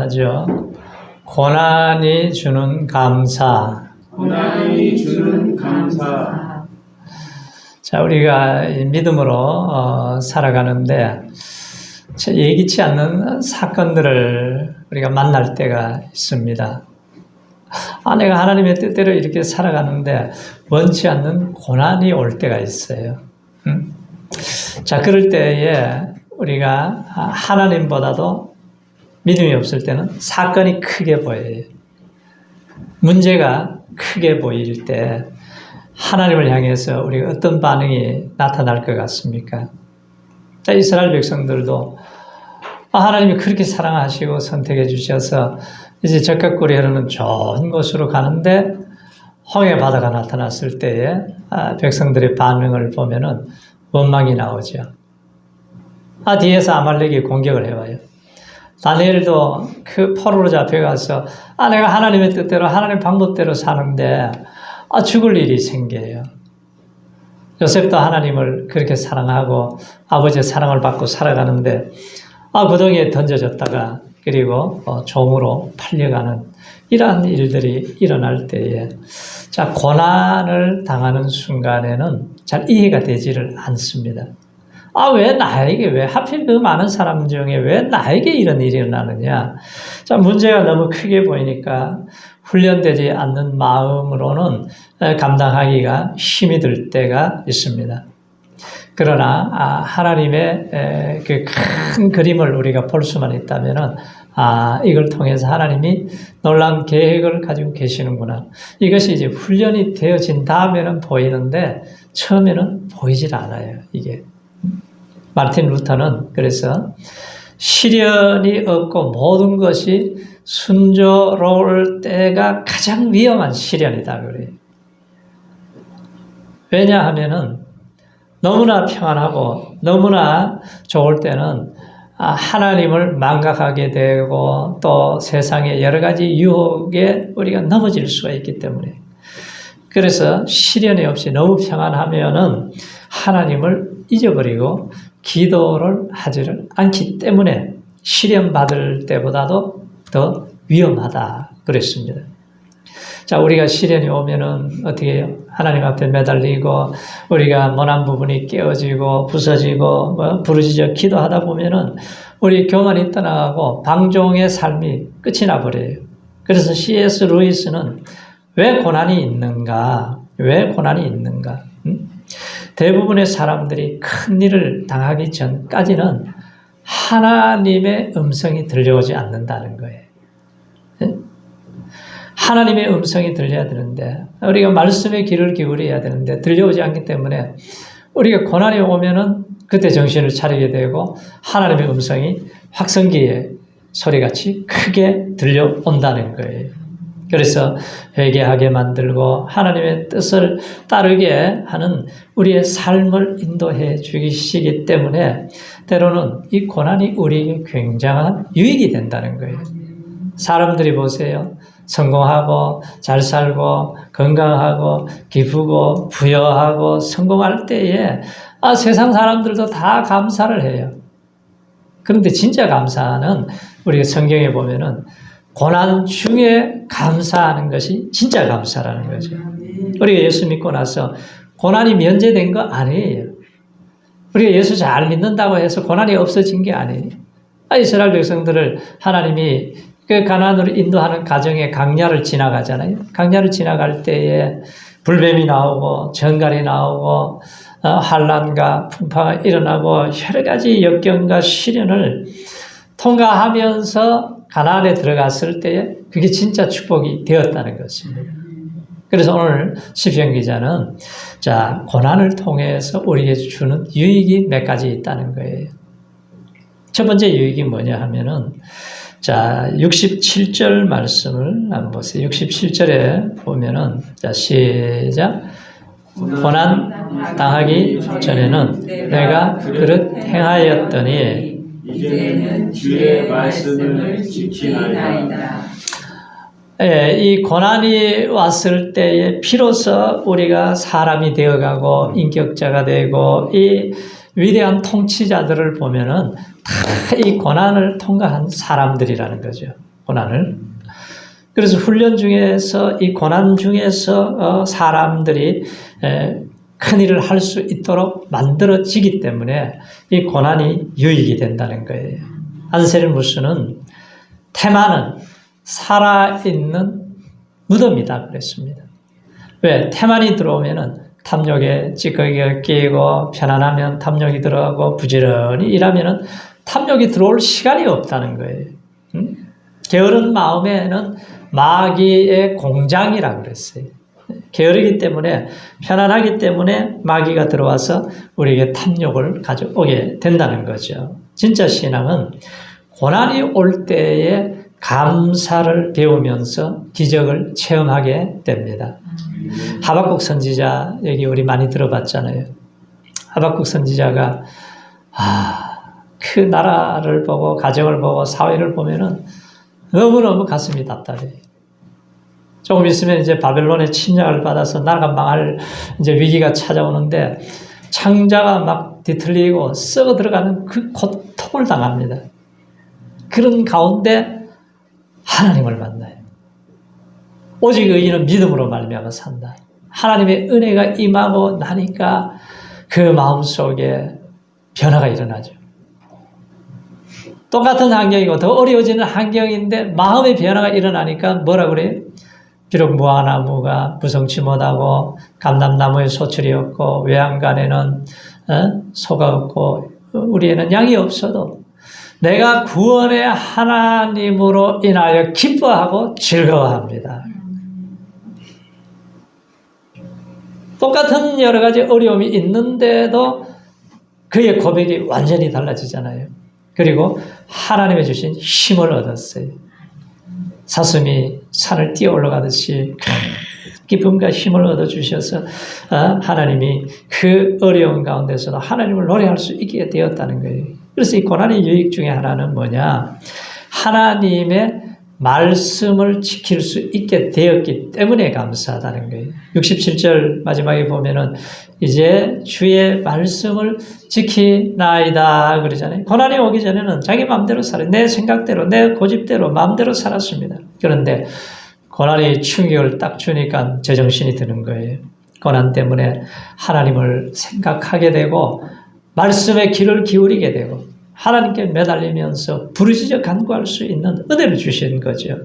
하죠. 고난이 주는 감사. 고난이 주는 감사. 자, 우리가 믿음으로 살아가는데 예기치 않는 사건들을 우리가 만날 때가 있습니다. 내가 하나님의 뜻대로 이렇게 살아가는데 원치 않는 고난이 올 때가 있어요. 자, 그럴 때에 우리가 하나님보다도 믿음이 없을 때는 사건이 크게 보여요. 문제가 크게 보일 때 하나님을 향해서 우리가 어떤 반응이 나타날 것 같습니까? 자, 이스라엘 백성들도 하나님이 그렇게 사랑하시고 선택해 주셔서 이제 적각골이 흐르는 좋은 곳으로 가는데 홍해 바다가 나타났을 때에 백성들의 반응을 보면은 원망이 나오죠. 뒤에서 아말렉이 공격을 해와요. 다니엘도 그 포로로 잡혀가서 내가 하나님의 뜻대로 하나님 방법대로 사는데 죽을 일이 생겨요. 요셉도 하나님을 그렇게 사랑하고 아버지의 사랑을 받고 살아가는데 구덩이에 던져졌다가 그리고 종으로 팔려가는 이러한 일들이 일어날 때에 자, 고난을 당하는 순간에는 잘 이해가 되지를 않습니다. 왜 나에게, 왜 하필 그 많은 사람 중에 왜 나에게 이런 일이 일어나느냐. 자, 문제가 너무 크게 보이니까 훈련되지 않는 마음으로는 감당하기가 힘이 들 때가 있습니다. 그러나 하나님의 그 큰 그림을 우리가 볼 수만 있다면은 이걸 통해서 하나님이 놀라운 계획을 가지고 계시는구나. 이것이 이제 훈련이 되어진 다음에는 보이는데 처음에는 보이질 않아요. 이게 마르틴 루터는 그래서 시련이 없고 모든 것이 순조로울 때가 가장 위험한 시련이다 그래요. 왜냐하면은 너무나 평안하고 너무나 좋을 때는 하나님을 망각하게 되고 또 세상의 여러 가지 유혹에 우리가 넘어질 수가 있기 때문에 그래서 시련이 없이 너무 평안하면은 하나님을 잊어버리고 기도를 하지를 않기 때문에 시련 받을 때보다도 더 위험하다 그랬습니다. 자, 우리가 시련이 오면은 어떻게 해요? 하나님 앞에 매달리고 우리가 모난 부분이 깨어지고 부서지고 부르짖어 기도하다 보면은 우리 교만이 떠나가고 방종의 삶이 끝이 나버려요. 그래서 C.S. 루이스는 왜 고난이 있는가? 왜 고난이 있는가? 대부분의 사람들이 큰 일을 당하기 전까지는 하나님의 음성이 들려오지 않는다는 거예요. 하나님의 음성이 들려야 되는데 우리가 말씀의 귀를 기울여야 되는데 들려오지 않기 때문에 우리가 고난이 오면은 그때 정신을 차리게 되고 하나님의 음성이 확성기의 소리같이 크게 들려온다는 거예요. 그래서 회개하게 만들고 하나님의 뜻을 따르게 하는 우리의 삶을 인도해 주시기 때문에 때로는 이 고난이 우리에게 굉장한 유익이 된다는 거예요. 사람들이 보세요. 성공하고 잘 살고 건강하고 기쁘고 부여하고 성공할 때에 세상 사람들도 다 감사를 해요. 그런데 진짜 감사는 우리가 성경에 보면은 고난 중에 감사하는 것이 진짜 감사라는 거죠. 우리가 예수 믿고 나서 고난이 면제된 거 아니에요. 우리가 예수 잘 믿는다고 해서 고난이 없어진 게 아니에요. 이스라엘 백성들을 하나님이 그 가나안으로 인도하는 가정에 강야를 지나가잖아요. 강야를 지나갈 때에 불뱀이 나오고 정갈이 나오고 환난과 풍파가 일어나고 여러 가지 역경과 시련을 통과하면서 가나안에 들어갔을 때에 그게 진짜 축복이 되었다는 것입니다. 그래서 오늘 시편 기자는 자, 고난을 통해서 우리에게 주는 유익이 몇 가지 있다는 거예요. 첫 번째 유익이 뭐냐 하면은 자, 67절 말씀을 한번 보세요. 67절에 보면은 자, 시작. 고난 당하기 전에는 내가 그릇 행하였더니 이제는 주의 말씀을 지키나이다. 이 고난이 왔을 때에 비로소 우리가 사람이 되어가고 인격자가 되고 이 위대한 통치자들을 보면은 다 이 고난을 통과한 사람들이라는 거죠. 고난을. 그래서 훈련 중에서 이 고난 중에서 사람들이 큰 일을 할 수 있도록 만들어지기 때문에 이 고난이 유익이 된다는 거예요. 안셀무스는 테마는 살아있는 무덤이다 그랬습니다. 왜? 테만이 들어오면은 탐욕에 찌꺼기가 끼고 편안하면 탐욕이 들어가고 부지런히 일하면은 탐욕이 들어올 시간이 없다는 거예요. 게으른 마음에는 마귀의 공장이라고 그랬어요. 게으르기 때문에 편안하기 때문에 마귀가 들어와서 우리에게 탐욕을 가져오게 된다는 거죠. 진짜 신앙은 고난이 올 때에 감사를 배우면서 기적을 체험하게 됩니다. 하박국 선지자 얘기 우리 많이 들어봤잖아요. 하박국 선지자가 그 나라를 보고 가정을 보고 사회를 보면은 너무너무 가슴이 답답해요. 조금 있으면 이제 바벨론의 침략을 받아서 나라가 망할 이제 위기가 찾아오는데 창자가 막 뒤틀리고 썩어 들어가는 그 고통을 당합니다. 그런 가운데 하나님을 만나요. 오직 의인은 믿음으로 말미암아 산다. 하나님의 은혜가 임하고 나니까 그 마음속에 변화가 일어나죠. 똑같은 환경이고 더 어려워지는 환경인데 마음의 변화가 일어나니까 뭐라 그래요? 비록 무화과나무가 무성치 못하고 감람나무에 소출이 없고 외양간에는 소가 없고 우리에는 양이 없어도 내가 구원의 하나님으로 인하여 기뻐하고 즐거워합니다. 똑같은 여러 가지 어려움이 있는데도 그의 고백이 완전히 달라지잖아요. 그리고 하나님의 주신 힘을 얻었어요. 사슴이 산을 뛰어 올라가듯이 기쁨과 힘을 얻어주셔서 하나님이 그 어려운 가운데서도 하나님을 노래할 수 있게 되었다는 거예요. 그래서 이 고난의 유익 중에 하나는 뭐냐? 하나님의 말씀을 지킬 수 있게 되었기 때문에 감사하다는 거예요. 67절 마지막에 보면은 이제 주의 말씀을 지키나이다 그러잖아요. 고난이 오기 전에는 자기 마음대로 살아요. 내 생각대로, 내 고집대로, 마음대로 살았습니다. 그런데 고난이 충격을 딱 주니까 제정신이 드는 거예요. 고난 때문에 하나님을 생각하게 되고 말씀에 귀를 기울이게 되고 하나님께 매달리면서 부르짖어 간구할 수 있는 은혜를 주신 거죠.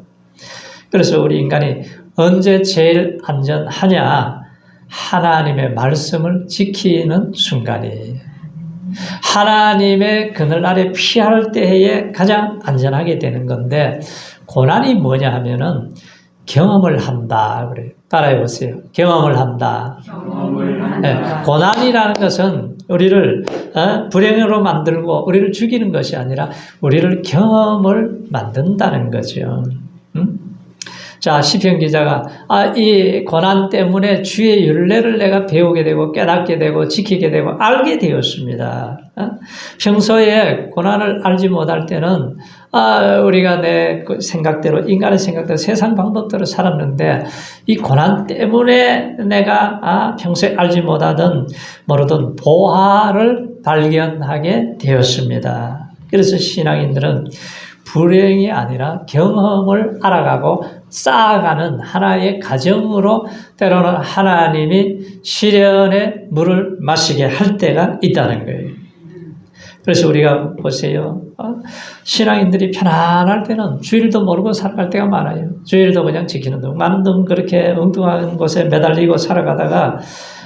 그래서 우리 인간이 언제 제일 안전하냐? 하나님의 말씀을 지키는 순간이에요. 하나님의 그늘 아래 피할 때에 가장 안전하게 되는 건데 고난이 뭐냐 하면은 경험을 한다 그래요. 따라해 보세요. 경험을 한다. 경험을 한다. 네, 고난이라는 것은 우리를 불행으로 만들고 우리를 죽이는 것이 아니라 우리를 경험을 만든다는 거죠. 자, 시편 기자가 이 고난 때문에 주의 율례를 내가 배우게 되고 깨닫게 되고 지키게 되고 알게 되었습니다. 평소에 고난을 알지 못할 때는 우리가 내 생각대로 인간의 생각대로 세상 방법대로 살았는데 이 고난 때문에 내가 평소에 알지 못하던 모르던 보화를 발견하게 되었습니다. 그래서 신앙인들은 불행이 아니라 경험을 알아가고 쌓아가는 하나의 과정으로 때로는 하나님이 시련의 물을 마시게 할 때가 있다는 거예요. 그래서 우리가 보세요. 신앙인들이 편안할 때는 주일도 모르고 살아갈 때가 많아요. 주일도 그냥 지키는 둥. 많은 둥 그렇게 엉뚱한 곳에 매달리고 살아가다가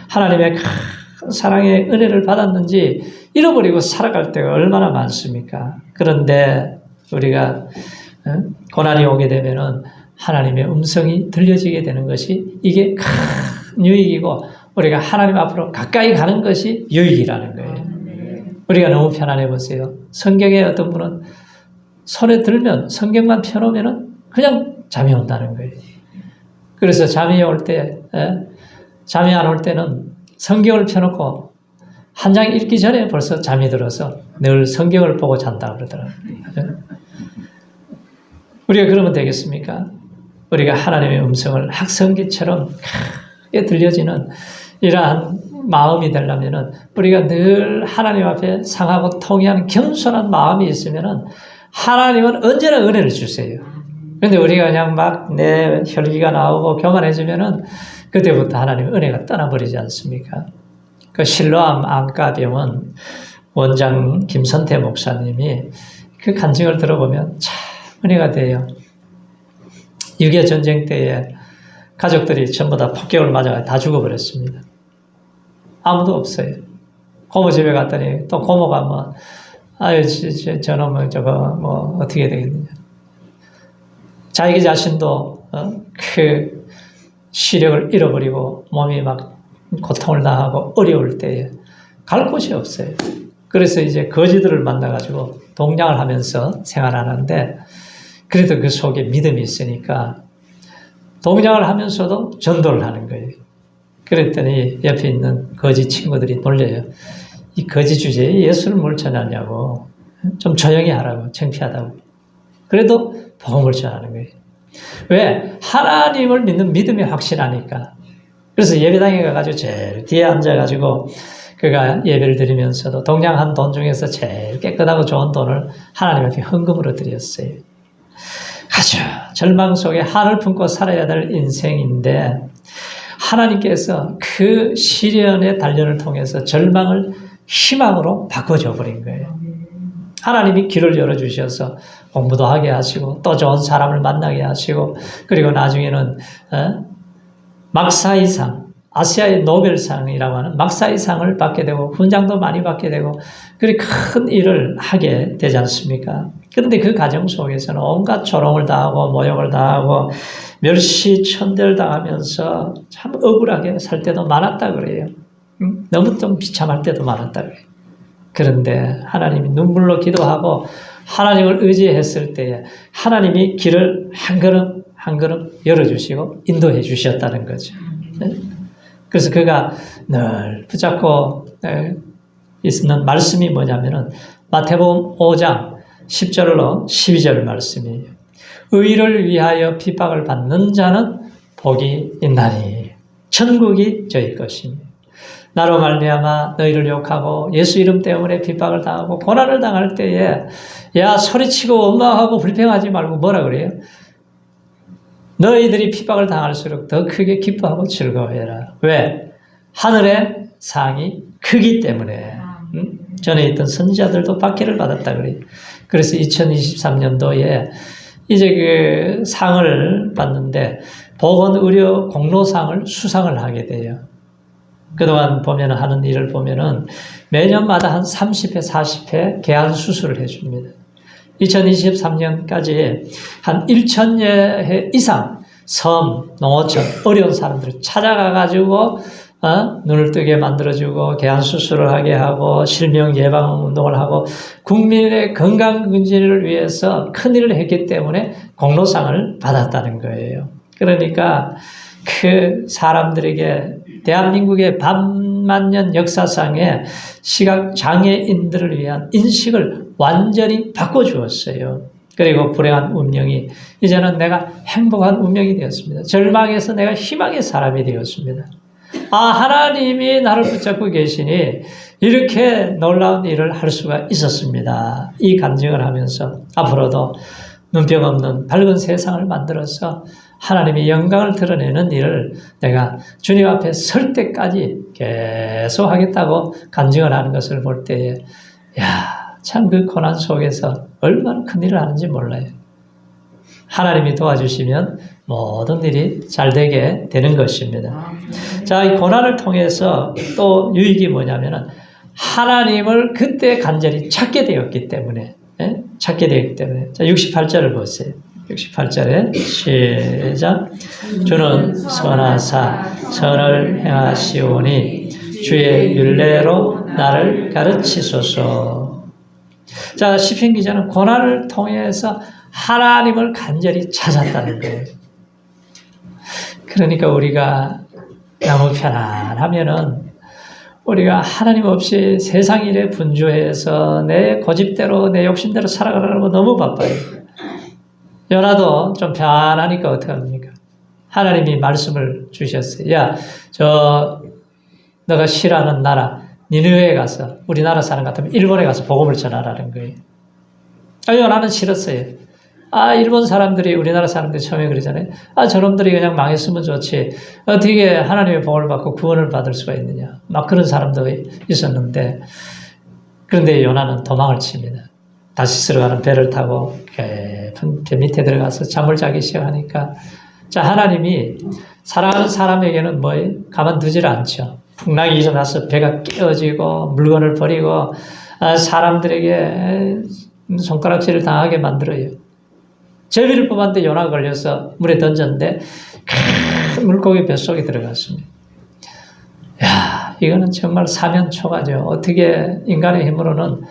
하나님의 큰 사랑의 은혜를 받았는지 잃어버리고 살아갈 때가 얼마나 많습니까? 그런데 우리가 고난이 오게 되면은 하나님의 음성이 들려지게 되는 것이 이게 큰 유익이고 우리가 하나님 앞으로 가까이 가는 것이 유익이라는 거예요. 우리가 너무 편안해 보세요. 성경에 어떤 분은 손에 들면 성경만 펴놓으면 그냥 잠이 온다는 거예요. 그래서 잠이 올 때, 잠이 안 올 때는 성경을 펴놓고 한 장 읽기 전에 벌써 잠이 들어서 늘 성경을 보고 잔다 그러더라고요. 우리가 그러면 되겠습니까? 우리가 하나님의 음성을 학성기처럼 크게 들려지는 이러한 마음이 되려면은 우리가 늘 하나님 앞에 상하고 통회하는 겸손한 마음이 있으면은 하나님은 언제나 은혜를 주세요. 그런데 우리가 그냥 막 내 혈기가 나오고 교만해지면은 그때부터 하나님의 은혜가 떠나버리지 않습니까? 그 실로암 안가병은 원장 김선태 목사님이 그 간증을 들어보면 참 은혜가 돼요. 6.25 전쟁 때에 가족들이 전부 다 폭격을 맞아서 다 죽어버렸습니다. 아무도 없어요. 고모 집에 갔더니 또 고모가 뭐 아유 저놈은 저거 뭐 어떻게 되겠느냐. 자기 자신도 그 시력을 잃어버리고 몸이 막 고통을 당하고 어려울 때에 갈 곳이 없어요. 그래서 이제 거지들을 만나가지고 동냥을 하면서 생활하는데 그래도 그 속에 믿음이 있으니까 동냥을 하면서도 전도를 하는 거예요. 그랬더니 옆에 있는 거지 친구들이 놀려요. 이 거지 주제에 예수를 뭘 전하냐고. 좀 조용히 하라고. 창피하다고. 그래도 복음을 전하는 거예요. 왜? 하나님을 믿는 믿음이 확실하니까. 그래서 예배당에 가가지고 제일 뒤에 앉아가지고 그가 예배를 드리면서도 동냥한 돈 중에서 제일 깨끗하고 좋은 돈을 하나님 앞에 헌금으로 드렸어요. 아주 절망 속에 한을 품고 살아야 될 인생인데 하나님께서 그 시련의 단련을 통해서 절망을 희망으로 바꿔줘 버린 거예요. 하나님이 길을 열어주셔서 공부도 하게 하시고 또 좋은 사람을 만나게 하시고 그리고 나중에는 막사이상, 아시아의 노벨상이라고 하는 막사이상을 받게 되고 훈장도 많이 받게 되고 그렇게 큰 일을 하게 되지 않습니까? 그런데 그 과정 속에서는 온갖 조롱을 당하고 모욕을 당하고 멸시천대를 당하면서 참 억울하게 살 때도 많았다 그래요. 너무 좀 비참할 때도 많았다 그래요. 그런데 하나님이 눈물로 기도하고 하나님을 의지했을 때에 하나님이 길을 한 걸음 한 걸음 열어주시고 인도해 주셨다는 거죠. 그래서 그가 늘 붙잡고 있는 말씀이 뭐냐면은 마태복음 5장 10절로 12절 말씀이에요. 의를 위하여 핍박을 받는 자는 복이 있나니 천국이 저희 것이니 나로 말미암아 너희를 욕하고 예수 이름 때문에 핍박을 당하고 고난을 당할 때에 야 소리치고 원망하고 불평하지 말고 뭐라 그래요? 너희들이 핍박을 당할수록 더 크게 기뻐하고 즐거워해라. 왜? 하늘의 상이 크기 때문에. 전에 있던 선지자들도 박해를 받았다 그래요. 그래서 2023년도에 이제 그 상을 받는데 보건의료 공로상을 수상을 하게 돼요. 그동안 보면 하는 일을 보면은 매년마다 한 30회, 40회 개안 수술을 해줍니다. 2023년까지 한 1,000여 회 이상 섬, 농어촌, 어려운 사람들을 찾아가가지고 눈을 뜨게 만들어주고 개안 수술을 하게 하고 실명 예방 운동을 하고 국민의 건강 근진을 위해서 큰 일을 했기 때문에 공로상을 받았다는 거예요. 그러니까 그 사람들에게 대한민국의 반만년 역사상에 시각장애인들을 위한 인식을 완전히 바꿔주었어요. 그리고 불행한 운명이 이제는 내가 행복한 운명이 되었습니다. 절망에서 내가 희망의 사람이 되었습니다. 하나님이 나를 붙잡고 계시니 이렇게 놀라운 일을 할 수가 있었습니다. 이 간증을 하면서 앞으로도 눈병 없는 밝은 세상을 만들어서 하나님의 영광을 드러내는 일을 내가 주님 앞에 설 때까지 계속 하겠다고 간증을 하는 것을 볼 때에 참 그 고난 속에서 얼마나 큰 일을 하는지 몰라요. 하나님이 도와주시면 모든 일이 잘 되게 되는 것입니다. 자, 이 고난을 통해서 또 유익이 뭐냐면은 하나님을 그때 간절히 찾게 되었기 때문에, 찾게 되었기 때문에. 자, 68절을 보세요. 68절에 시작. 주는 선하사 선을 행하시오니 주의 율례로 나를 가르치소서. 자, 시편 기자는 고난을 통해서 하나님을 간절히 찾았다는 거예요. 그러니까 우리가 너무 편안하면은 우리가 하나님 없이 세상 일에 분주해서 내 고집대로 내 욕심대로 살아가려고 너무 바빠요. 연하도 좀 편하니까 어떡합니까? 하나님이 말씀을 주셨어요. 야, 너가 싫어하는 나라 니느웨에 가서 우리나라 사람 같으면 일본에 가서 복음을 전하라는 거예요. 연하는 싫었어요. 일본 사람들이, 우리나라 사람들이 처음에 그러잖아요. 저놈들이 그냥 망했으면 좋지. 어떻게 하나님의 복을 받고 구원을 받을 수가 있느냐. 막 그런 사람도 있었는데, 그런데 요나는 도망을 칩니다. 다시스로 가는 배를 타고 깊은 배 밑에 들어가서 잠을 자기 시작하니까, 자, 하나님이 사랑하는 사람에게는 가만두질 않죠. 풍랑이 일어나서 배가 깨어지고 물건을 버리고 사람들에게 손가락질을 당하게 만들어요. 제비를 뽑았는데 요나가 걸려서 물에 던졌는데 큰 물고기 뱃속에 들어갔습니다. 야, 이거는 정말 사면초가죠. 어떻게 인간의 힘으로는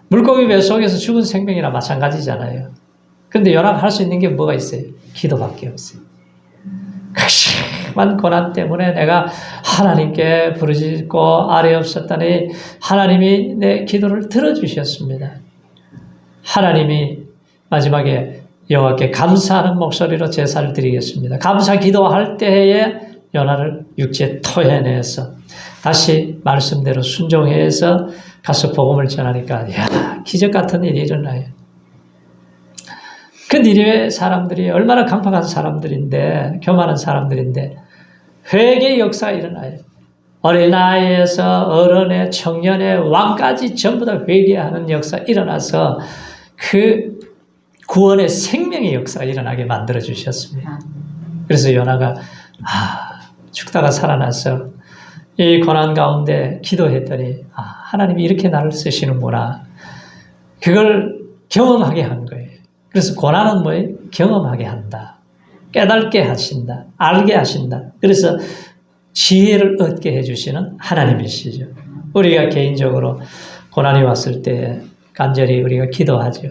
물고기 뱃속에서 죽은 생명이나 마찬가지잖아요. 그런데 요나가 할 수 있는 게 뭐가 있어요? 기도밖에 없어요. 극심한 고난 때문에 내가 하나님께 부르짖고 아뢰 없었더니 하나님이 내 기도를 들어주셨습니다. 하나님이 마지막에 여호와께 감사하는 목소리로 제사를 드리겠습니다. 감사 기도할 때에 요나를 육지에 토해내서 다시 말씀대로 순종해서 가서 복음을 전하니까 기적 같은 일이 일어나요. 그 니느웨 사람들이 얼마나 강팍한 사람들인데, 교만한 사람들인데 회개의 역사가 일어나요. 어린아이에서 어른의 청년의 왕까지 전부 다 회개하는 역사가 일어나서 그 구원의 생명의 역사가 일어나게 만들어 주셨습니다. 그래서 요나가 죽다가 살아나서 이 고난 가운데 기도했더니 하나님이 이렇게 나를 쓰시는구나. 그걸 경험하게 한 거예요. 그래서 고난은 뭐예요? 경험하게 한다. 깨닫게 하신다. 알게 하신다. 그래서 지혜를 얻게 해주시는 하나님이시죠. 우리가 개인적으로 고난이 왔을 때 간절히 우리가 기도하죠.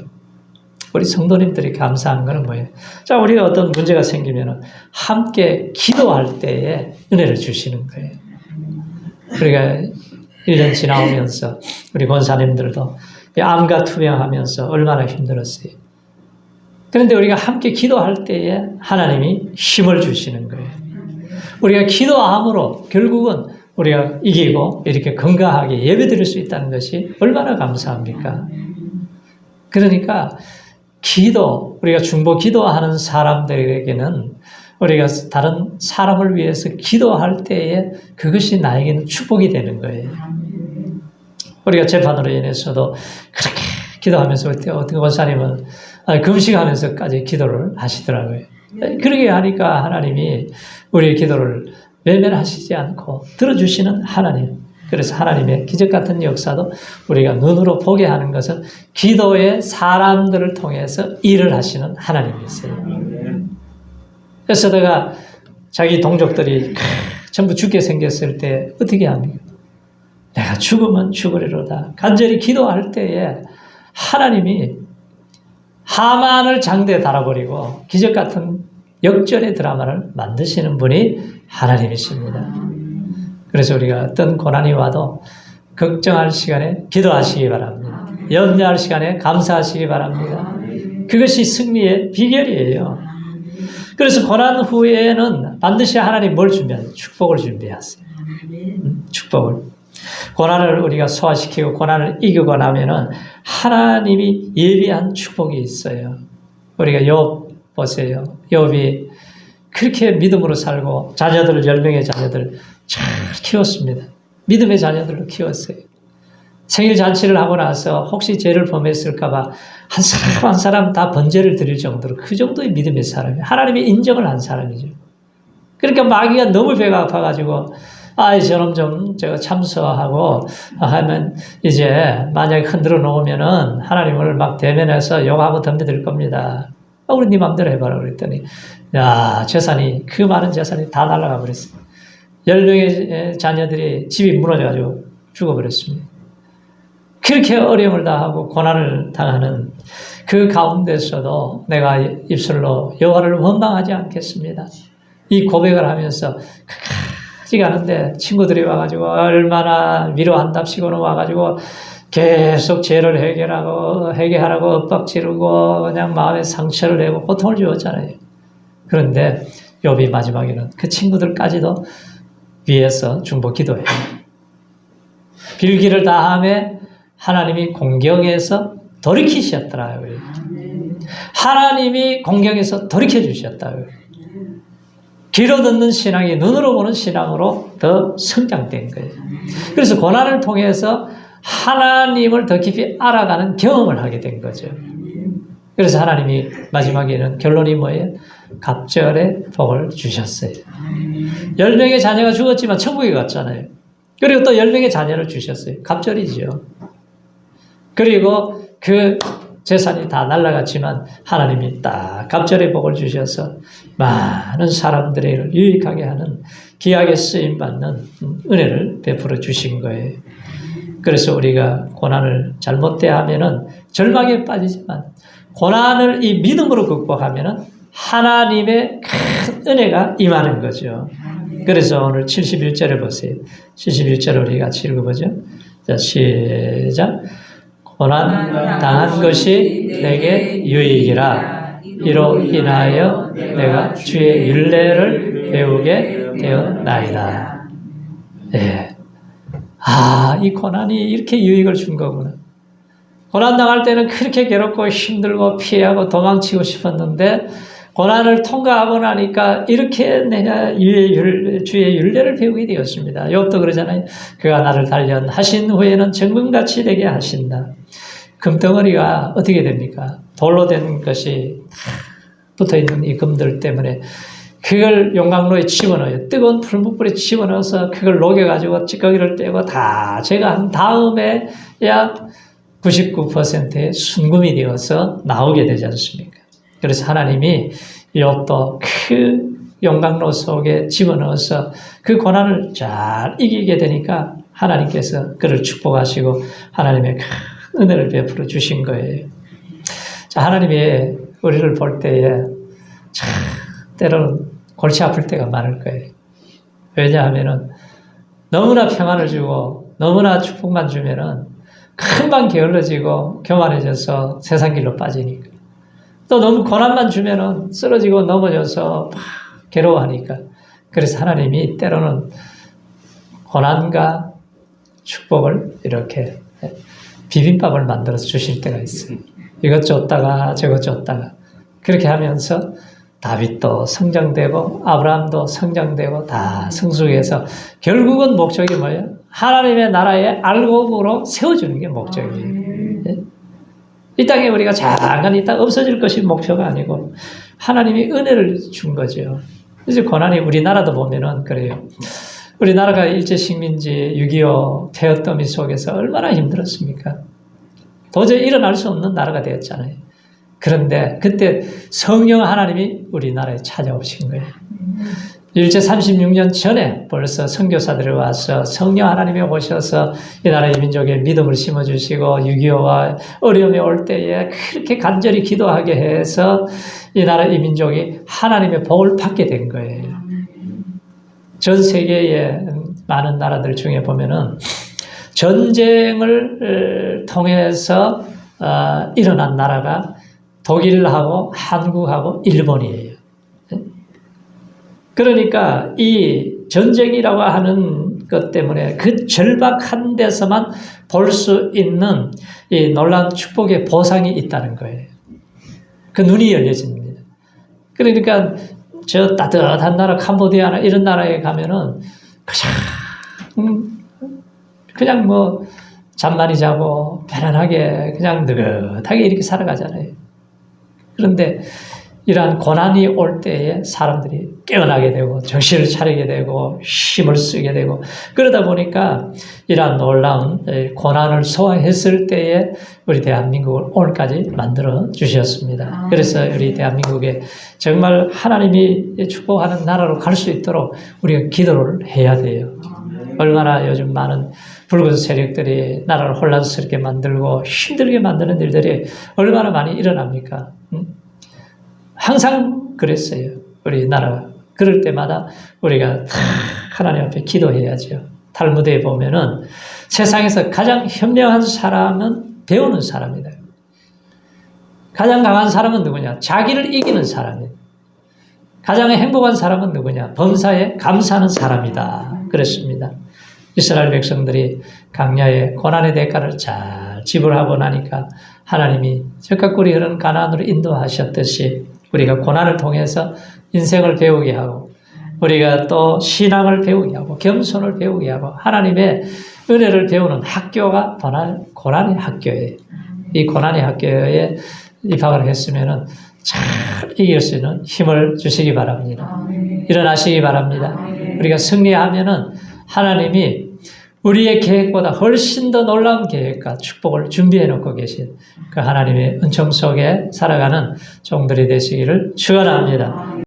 우리 성도님들이 감사한 것은 뭐예요? 자, 우리가 어떤 문제가 생기면 함께 기도할 때에 은혜를 주시는 거예요. 우리가 1년 지나오면서 우리 권사님들도 암과 투병하면서 얼마나 힘들었어요. 그런데 우리가 함께 기도할 때에 하나님이 힘을 주시는 거예요. 우리가 기도함으로 결국은 우리가 이기고 이렇게 건강하게 예배드릴 수 있다는 것이 얼마나 감사합니까? 그러니까 우리가 중보 기도하는 사람들에게는 우리가 다른 사람을 위해서 기도할 때에 그것이 나에게는 축복이 되는 거예요. 우리가 재판으로 인해서도 그렇게 기도하면서 어떤 권사님은 금식하면서까지 기도를 하시더라고요. 그러게 하니까 하나님이 우리의 기도를 외면하시지 않고 들어주시는 하나님. 그래서 하나님의 기적 같은 역사도 우리가 눈으로 보게 하는 것은 기도의 사람들을 통해서 일을 하시는 하나님이세요. 그래서 내가 자기 동족들이 전부 죽게 생겼을 때 어떻게 합니까? 내가 죽으면 죽으리로다. 간절히 기도할 때에 하나님이 하만을 장대에 달아버리고 기적 같은 역전의 드라마를 만드시는 분이 하나님이십니다. 그래서 우리가 어떤 고난이 와도 걱정할 시간에 기도하시기 바랍니다. 염려할 시간에 감사하시기 바랍니다. 그것이 승리의 비결이에요. 그래서 고난 후에는 반드시 하나님 뭘 준비하세요? 축복을 준비하세요. 축복을. 고난을 우리가 소화시키고 고난을 이기고 나면은 하나님이 예비한 축복이 있어요. 우리가 욥 보세요. 욥이 그렇게 믿음으로 살고 자녀들을 10명의 자녀들 잘 키웠습니다. 믿음의 자녀들로 키웠어요. 생일 잔치를 하고 나서 혹시 죄를 범했을까 봐 한 사람 한 사람 다 번제를 드릴 정도로 그 정도의 믿음의 사람이에요. 하나님이 인정을 한 사람이죠. 그러니까 마귀가 너무 배가 아파가지고 저놈 좀 제가 참소하고 하면 이제 만약에 흔들어 놓으면은 하나님을 막 대면해서 욕하고 덤벼들 겁니다. 우리 네 맘대로 해봐라 그랬더니 재산이 그 많은 재산이 다 날아가 버렸어요. 10명의 자녀들이 집이 무너져가지고 죽어버렸습니다. 그렇게 어려움을 당하고 고난을 당하는 그 가운데서도 내가 입술로 여호와를 원망하지 않겠습니다. 이 고백을 하면서 끝까지 가는데 친구들이 와가지고 얼마나 위로한답시고는 와가지고 계속 죄를 해결하라고 엇박 지르고 그냥 마음에 상처를 내고 고통을 주었잖아요. 그런데 욥이 마지막에는 그 친구들까지도 위에서 중보 기도해요. 빌기를 다함에 하나님이 공경해서 돌이키셨더라고요. 하나님이 공경에서 돌이켜 주셨다고요. 귀로 듣는 신앙이 눈으로 보는 신앙으로 더 성장된 거예요. 그래서 고난을 통해서 하나님을 더 깊이 알아가는 경험을 하게 된 거죠. 그래서 하나님이 마지막에는 결론이 뭐예요? 갑절의 복을 주셨어요. 10명의 자녀가 죽었지만 천국에 갔잖아요. 그리고 또 10명의 자녀를 주셨어요. 갑절이죠. 그리고 그 재산이 다 날아갔지만 하나님이 딱 갑절의 복을 주셔서 많은 사람들을 유익하게 하는 귀하게 쓰임받는 은혜를 베풀어 주신 거예요. 그래서 우리가 고난을 잘못 대하면은 절망에 빠지지만 고난을 이 믿음으로 극복하면은 하나님의 큰 은혜가 임하는 거죠. 그래서 오늘 71절을 보세요. 71절을 우리 같이 읽어보죠. 자, 시작. 고난 당한 것이 내게 유익이라. 이로 인하여 내가 주의 율례를 배우게 되었나이다. 예. 이 고난이 이렇게 유익을 준 거구나. 고난 당할 때는 그렇게 괴롭고 힘들고 피하고 도망치고 싶었는데 고난을 통과하고 나니까 이렇게 내가 주의 율례를 배우게 되었습니다. 욥도 그러잖아요. 그가 나를 단련하신 후에는 정금같이 되게 하신다. 금덩어리가 어떻게 됩니까? 돌로 된 것이 붙어있는 이 금들 때문에 그걸 용광로에 집어넣어요. 뜨거운 풀무불에 집어넣어서 그걸 녹여가지고 찌꺼기를 떼고 다 제가 한 다음에 약 99%의 순금이 되어서 나오게 되지 않습니까? 그래서 하나님이 욥도 그 용광로 속에 집어넣어서 그 고난을 잘 이기게 되니까 하나님께서 그를 축복하시고 하나님의 큰 은혜를 베풀어 주신 거예요. 자, 하나님이 우리를 볼 때에 참 때로는 골치 아플 때가 많을 거예요. 왜냐하면은 너무나 평안을 주고 너무나 축복만 주면은 금방 게을러지고 교만해져서 세상 길로 빠지니까. 또 너무 고난만 주면은 쓰러지고 넘어져서 막 괴로워하니까. 그래서 하나님이 때로는 고난과 축복을 이렇게 비빔밥을 만들어서 주실 때가 있어요. 이것 줬다가 저것 줬다가 그렇게 하면서 다윗도 성장되고 아브라함도 성장되고 다 성숙해서 결국은 목적이 뭐예요? 하나님의 나라의 알곡으로 세워주는 게 목적이에요. 이 땅에 우리가 잠깐 있다 없어질 것이 목표가 아니고 하나님이 은혜를 준 거죠. 그래서 고난이 우리나라도 보면은 그래요. 우리나라가 일제식민지 6.25 폐허더미 속에서 얼마나 힘들었습니까? 도저히 일어날 수 없는 나라가 되었잖아요. 그런데 그때 성령 하나님이 우리나라에 찾아오신 거예요. 일제 36년 전에 벌써 선교사들이 와서 성령 하나님이 오셔서 이 나라의 민족의 믿음을 심어주시고 6.25와 어려움이 올 때에 그렇게 간절히 기도하게 해서 이 나라 이 민족이 하나님의 복을 받게 된 거예요. 전 세계의 많은 나라들 중에 보면은 전쟁을 통해서 일어난 나라가 독일하고 한국하고 일본이에요. 그러니까 이 전쟁이라고 하는 것 때문에 그 절박한 데서만 볼 수 있는 이 놀라운 축복의 보상이 있다는 거예요. 그 눈이 열려집니다. 그러니까 저 따뜻한 나라 캄보디아나 이런 나라에 가면은 그냥 뭐 잠만이 자고 편안하게 그냥 느긋하게 이렇게 살아가잖아요. 그런데 이러한 고난이 올 때에 사람들이 깨어나게 되고 정신을 차리게 되고 힘을 쓰게 되고 그러다 보니까 이러한 놀라운 고난을 소화했을 때에 우리 대한민국을 오늘까지 만들어 주셨습니다. 그래서 우리 대한민국에 정말 하나님이 축복하는 나라로 갈 수 있도록 우리가 기도를 해야 돼요. 얼마나 요즘 많은 붉은 세력들이 나라를 혼란스럽게 만들고 힘들게 만드는 일들이 얼마나 많이 일어납니까? 항상 그랬어요. 우리나라가. 그럴 때마다 우리가 하나님 앞에 기도해야죠. 탈무드에 보면은 세상에서 가장 현명한 사람은 배우는 사람이다. 가장 강한 사람은 누구냐? 자기를 이기는 사람이다. 가장 행복한 사람은 누구냐? 범사에 감사하는 사람이다. 그랬습니다. 이스라엘 백성들이 강야의 고난의 대가를 잘 지불하고 나니까 하나님이 적각 꿀이 흐르는 가나안으로 인도하셨듯이 우리가 고난을 통해서 인생을 배우게 하고 우리가 또 신앙을 배우게 하고 겸손을 배우게 하고 하나님의 은혜를 배우는 학교가 고난의 학교예요. 이 고난의 학교에 입학을 했으면은 잘 이길 수 있는 힘을 주시기 바랍니다. 일어나시기 바랍니다. 우리가 승리하면은 하나님이 우리의 계획보다 훨씬 더 놀라운 계획과 축복을 준비해 놓고 계신 그 하나님의 은총 속에 살아가는 종들이 되시기를 축원합니다.